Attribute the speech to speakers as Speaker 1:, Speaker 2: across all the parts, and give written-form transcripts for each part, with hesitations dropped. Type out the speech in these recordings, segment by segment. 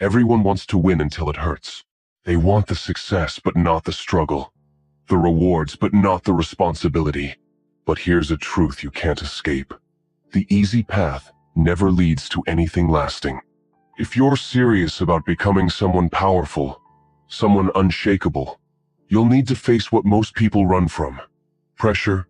Speaker 1: Everyone wants to win until it hurts. They want the success, but not the struggle. The rewards, but not the responsibility. But here's a truth you can't escape. The easy path never leads to anything lasting. If you're serious about becoming someone powerful, someone unshakable, you'll need to face what most people run from: pressure,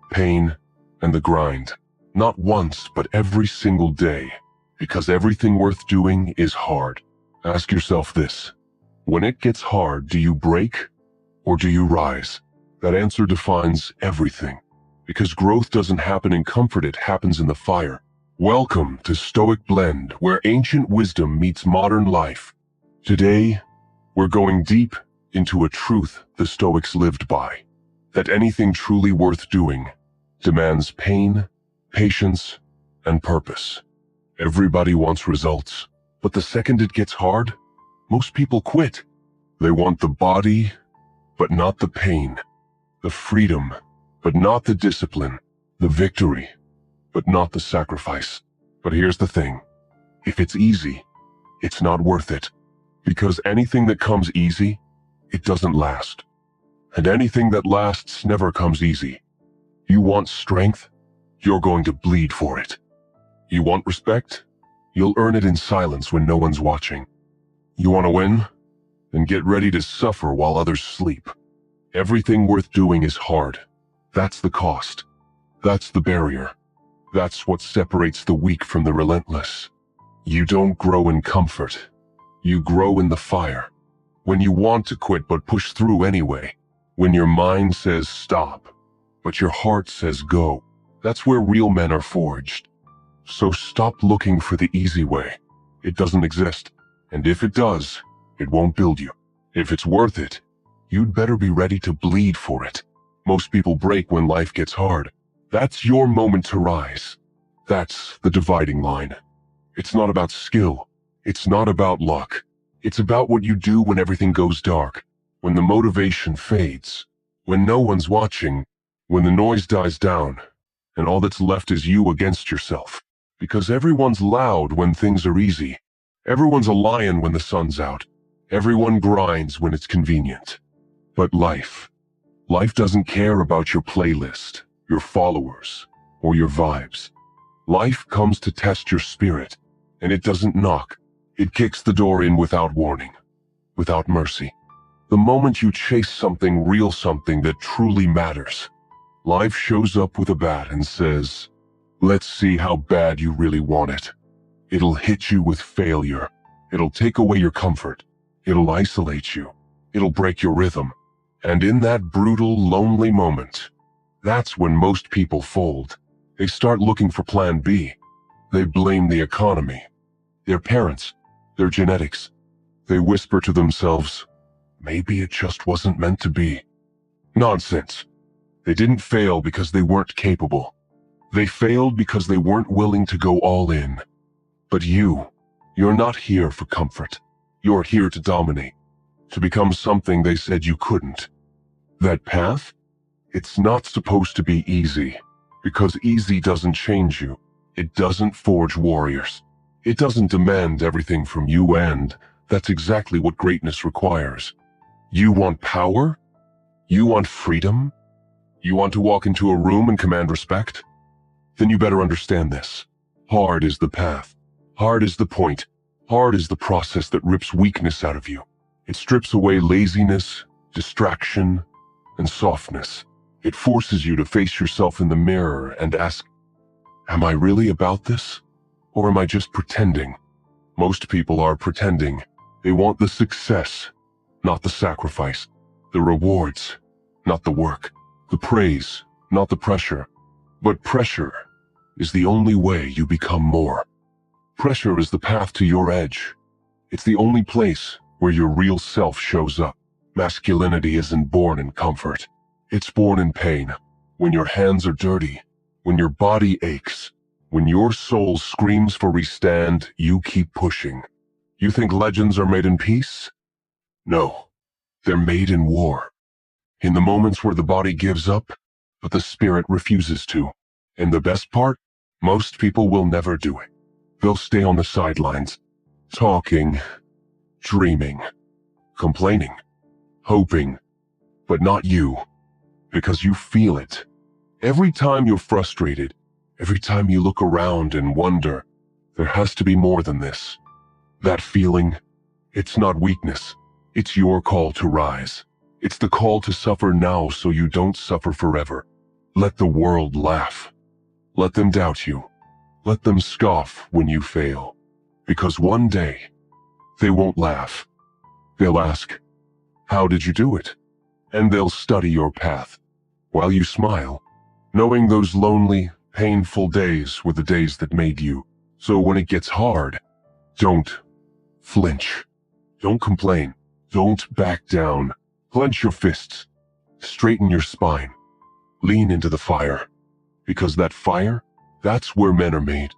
Speaker 1: pain, and the grind. Not once, but every single day. Because everything worth doing is hard. Ask yourself this: when it gets hard, do you break or do you rise? That answer defines everything. Because growth doesn't happen in comfort, it happens in the fire. Welcome to Stoic Blend, where ancient wisdom meets modern life. Today, we're going deep into a truth the Stoics lived by: that anything truly worth doing demands pain, patience, and purpose. Everybody wants results, but the second it gets hard, most people quit. They want the body, but not the pain. The freedom, but not the discipline. The victory, but not the sacrifice. But here's the thing: if it's easy, it's not worth it. Because anything that comes easy, it doesn't last. And anything that lasts never comes easy. You want strength? You're going to bleed for it. You want respect? You'll earn it in silence when no one's watching. You want to win? Then get ready to suffer while others sleep. Everything worth doing is hard. That's the cost. That's the barrier. That's what separates the weak from the relentless. You don't grow in comfort. You grow in the fire. When you want to quit but push through anyway. When your mind says stop, but your heart says go. That's where real men are forged. So stop looking for the easy way. It doesn't exist. And if it does, it won't build you. If it's worth it, you'd better be ready to bleed for it. Most people break when life gets hard. That's your moment to rise. That's the dividing line. It's not about skill. It's not about luck. It's about what you do when everything goes dark, when the motivation fades, when no one's watching, when the noise dies down, and all that's left is you against yourself. Because everyone's loud when things are easy. Everyone's a lion when the sun's out. Everyone grinds when it's convenient. But life doesn't care about your playlist, your followers, or your vibes. Life comes to test your spirit, and it doesn't knock. It kicks the door in without warning, without mercy. The moment you chase something real, something that truly matters, life shows up with a bat and says, "Let's see how bad you really want it." It'll hit you with failure. It'll take away your comfort. It'll isolate you. It'll break your rhythm. And in that brutal, lonely moment, that's when most people fold. They start looking for plan B. They blame the economy, their parents, their genetics. They whisper to themselves, maybe it just wasn't meant to be. Nonsense. They didn't fail because they weren't capable. They failed because they weren't willing to go all in. But you're not here for comfort. You're here to dominate, to become something they said you couldn't. That path? It's not supposed to be easy, because easy doesn't change you. It doesn't forge warriors. It doesn't demand everything from you, and that's exactly what greatness requires. You want power? You want freedom? You want to walk into a room and command respect? Then you better understand this. Hard is the path. Hard is the point. Hard is the process that rips weakness out of you. It strips away laziness, distraction, and softness. It forces you to face yourself in the mirror and ask, am I really about this? Or am I just pretending? Most people are pretending. They want the success, not the sacrifice. The rewards, not the work. The praise, not the pressure. But pressure is the only way you become more. Pressure is the path to your edge. It's the only place where your real self shows up. Masculinity isn't born in comfort. It's born in pain. When your hands are dirty, when your body aches, when your soul screams for restand, you keep pushing. You think legends are made in peace? No, they're made in war. In the moments where the body gives up, but the spirit refuses to. And the best part? Most people will never do it. They'll stay on the sidelines, talking, dreaming, complaining, hoping, but not you, because you feel it. Every time you're frustrated, every time you look around and wonder, there has to be more than this. That feeling, it's not weakness. It's your call to rise. It's the call to suffer now so you don't suffer forever. Let the world laugh. Let them doubt you. Let them scoff when you fail. Because one day, they won't laugh. They'll ask, how did you do it? And they'll study your path, while you smile, knowing those lonely, painful days were the days that made you. So when it gets hard, don't flinch. Don't complain. Don't back down. Clench your fists. Straighten your spine. Lean into the fire. Because that fire, that's where men are made.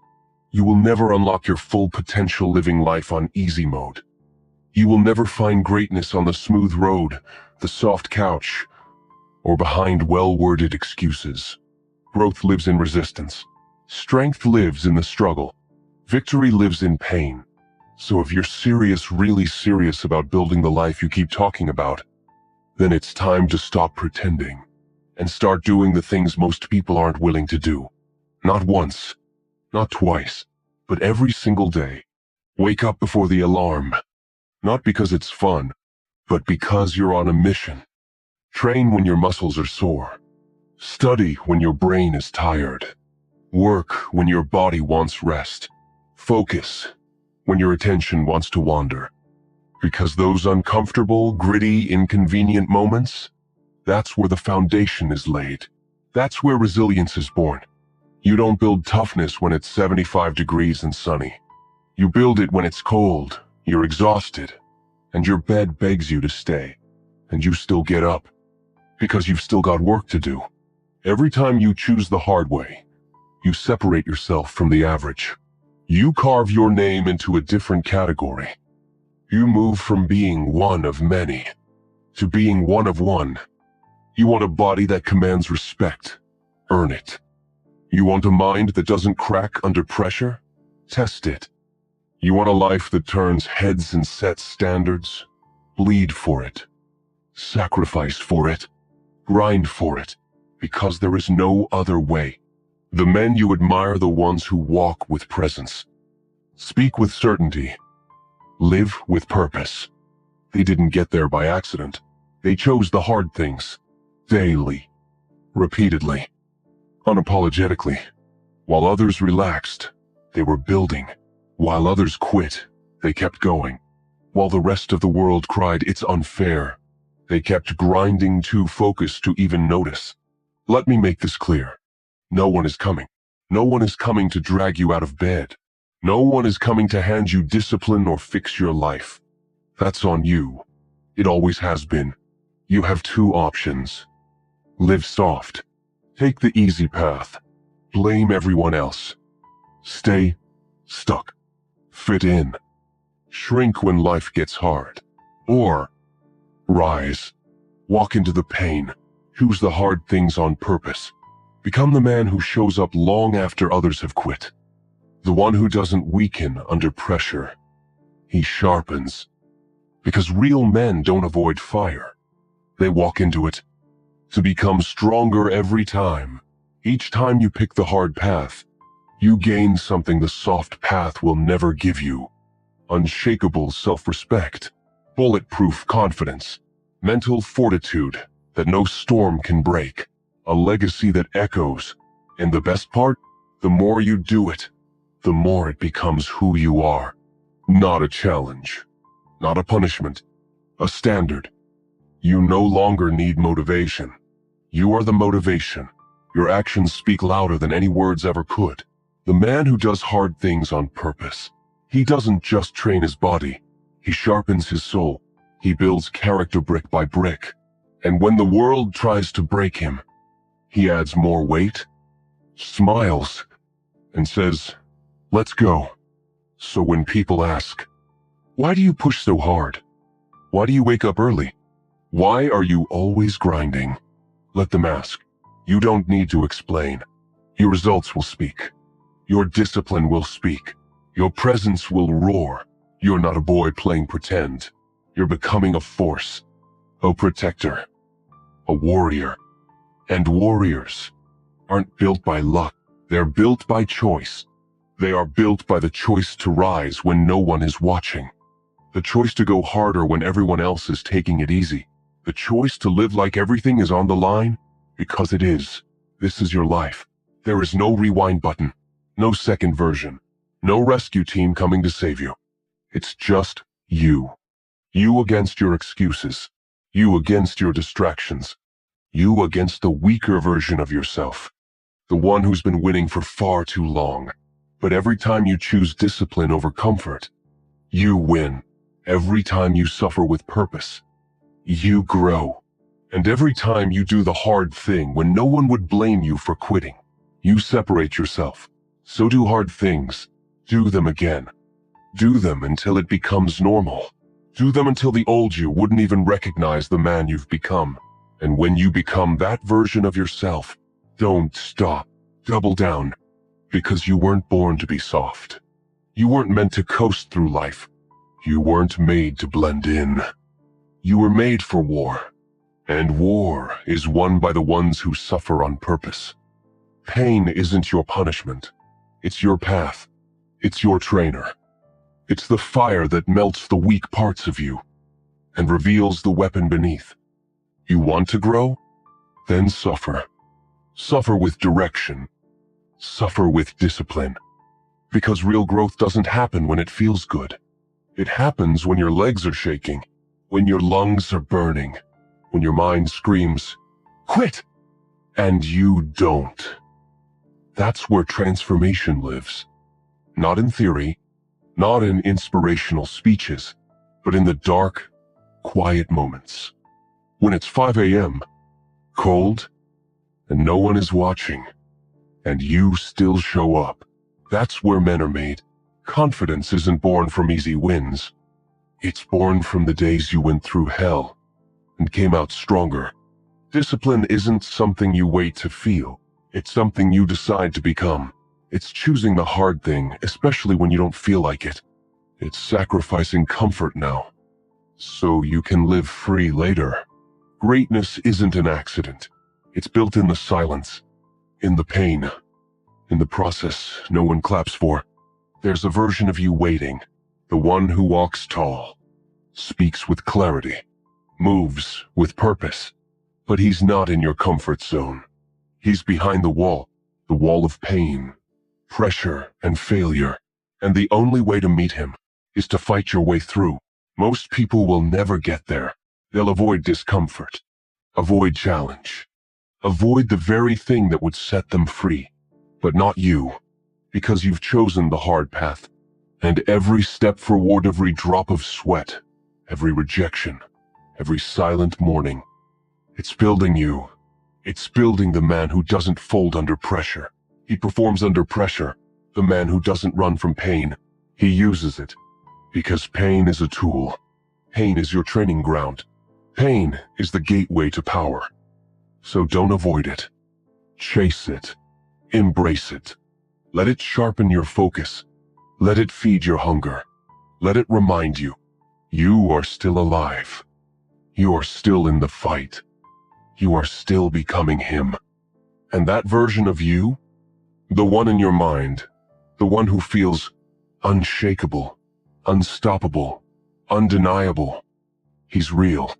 Speaker 1: You will never unlock your full potential living life on easy mode. You will never find greatness on the smooth road, the soft couch, or behind well-worded excuses. Growth lives in resistance. Strength lives in the struggle. Victory lives in pain. So if you're serious, really serious about building the life you keep talking about, then it's time to stop pretending and start doing the things most people aren't willing to do. Not once, not twice, but every single day. Wake up before the alarm, not because it's fun, but because you're on a mission. Train when your muscles are sore. Study when your brain is tired. Work when your body wants rest. Focus when your attention wants to wander. Because those uncomfortable, gritty, inconvenient moments, that's where the foundation is laid. That's where resilience is born. You don't build toughness when it's 75 degrees and sunny. You build it when it's cold, you're exhausted, and your bed begs you to stay, and you still get up. Because you've still got work to do. Every time you choose the hard way, you separate yourself from the average. You carve your name into a different category. You move from being one of many to being one of one. You want a body that commands respect. Earn it. You want a mind that doesn't crack under pressure? Test it. You want a life that turns heads and sets standards? Bleed for it. Sacrifice for it. Grind for it. Because there is no other way. The men you admire are the ones who walk with presence. Speak with certainty. Live with purpose. They didn't get there by accident. They chose the hard things. Daily. Repeatedly. Unapologetically. While others relaxed, they were building. While others quit, they kept going. While the rest of the world cried, it's unfair, they kept grinding, too focused to even notice. Let me make this clear. No one is coming. No one is coming to drag you out of bed. No one is coming to hand you discipline or fix your life. That's on you. It always has been. You have two options. Live soft. Take the easy path. Blame everyone else. Stay stuck. Fit in. Shrink when life gets hard. Or rise. Walk into the pain. Choose the hard things on purpose. Become the man who shows up long after others have quit. The one who doesn't weaken under pressure. He sharpens. Because real men don't avoid fire. They walk into it. To become stronger every time. Each time you pick the hard path, you gain something the soft path will never give you. Unshakable self-respect. Bulletproof confidence. Mental fortitude that no storm can break. A legacy that echoes. And the best part? The more you do it, the more it becomes who you are. Not a challenge. Not a punishment. A standard. You no longer need motivation. You are the motivation. Your actions speak louder than any words ever could. The man who does hard things on purpose. He doesn't just train his body. He sharpens his soul. He builds character brick by brick. And when the world tries to break him, he adds more weight, smiles, and says, let's go. So when people ask, why do you push so hard? Why do you wake up early? Why are you always grinding? Let them ask. You don't need to explain. Your results will speak. Your discipline will speak. Your presence will roar. You're not a boy playing pretend. You're becoming a force, a protector, a warrior. And warriors aren't built by luck. They're built by choice. They are built by the choice to rise when no one is watching. The choice to go harder when everyone else is taking it easy. The choice to live like everything is on the line, because it is. This is your life. There is no rewind button, no second version, no rescue team coming to save you. It's just you. You against your excuses. You against your distractions. You against the weaker version of yourself. The one who's been winning for far too long. But every time you choose discipline over comfort, you win. Every time you suffer with purpose, you grow. And every time you do the hard thing when no one would blame you for quitting, you separate yourself. So do hard things. Do them again. Do them until it becomes normal. Do them until the old you wouldn't even recognize the man you've become. And when you become that version of yourself, don't stop. Double down. Because you weren't born to be soft. You weren't meant to coast through life. You weren't made to blend in. You were made for war. And war is won by the ones who suffer on purpose. Pain isn't your punishment. It's your path. It's your trainer. It's the fire that melts the weak parts of you and reveals the weapon beneath. You want to grow? Then suffer. Suffer with direction. Suffer with discipline. Because real growth doesn't happen when it feels good. It happens when your legs are shaking, when your lungs are burning, when your mind screams, "Quit!" and you don't. That's where transformation lives. Not in theory, not in inspirational speeches, but in the dark, quiet moments. When it's 5 a.m., cold, and no one is watching, and you still show up. That's where men are made. Confidence isn't born from easy wins. It's born from the days you went through hell and came out stronger. Discipline isn't something you wait to feel. It's something you decide to become. It's choosing the hard thing, especially when you don't feel like it. It's sacrificing comfort now, so you can live free later. Greatness isn't an accident. It's built in the silence, in the pain, in the process no one claps for. There's a version of you waiting, the one who walks tall, speaks with clarity, moves with purpose. But he's not in your comfort zone. He's behind the wall of pain, pressure, and failure. And the only way to meet him is to fight your way through. Most people will never get there. They'll avoid discomfort, avoid challenge, avoid the very thing that would set them free. But not you, because you've chosen the hard path. And every step forward, every drop of sweat, every rejection, every silent morning, it's building you. It's building the man who doesn't fold under pressure. He performs under pressure. The man who doesn't run from pain. He uses it. Because pain is a tool. Pain is your training ground. Pain is the gateway to power. So don't avoid it. Chase it. Embrace it. Let it sharpen your focus. Let it feed your hunger. Let it remind you, you are still alive. You are still in the fight. You are still becoming him. And that version of you, the one in your mind, the one who feels unshakable, unstoppable, undeniable, he's real.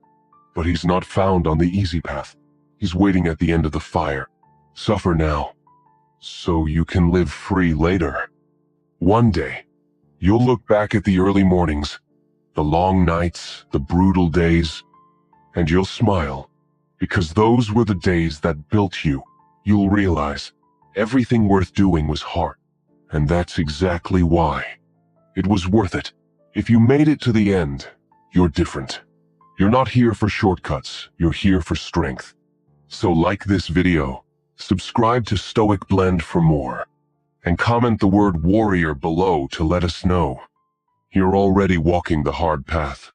Speaker 1: But he's not found on the easy path. He's waiting at the end of the fire. Suffer now, so you can live free later. One day, you'll look back at the early mornings, the long nights, the brutal days, and you'll smile, because those were the days that built you. You'll realize everything worth doing was hard, and that's exactly why. It was worth it. If you made it to the end, you're different. You're not here for shortcuts, you're here for strength. So like this video, subscribe to Stoic Blend for more, and comment the word warrior below to let us know you're already walking the hard path.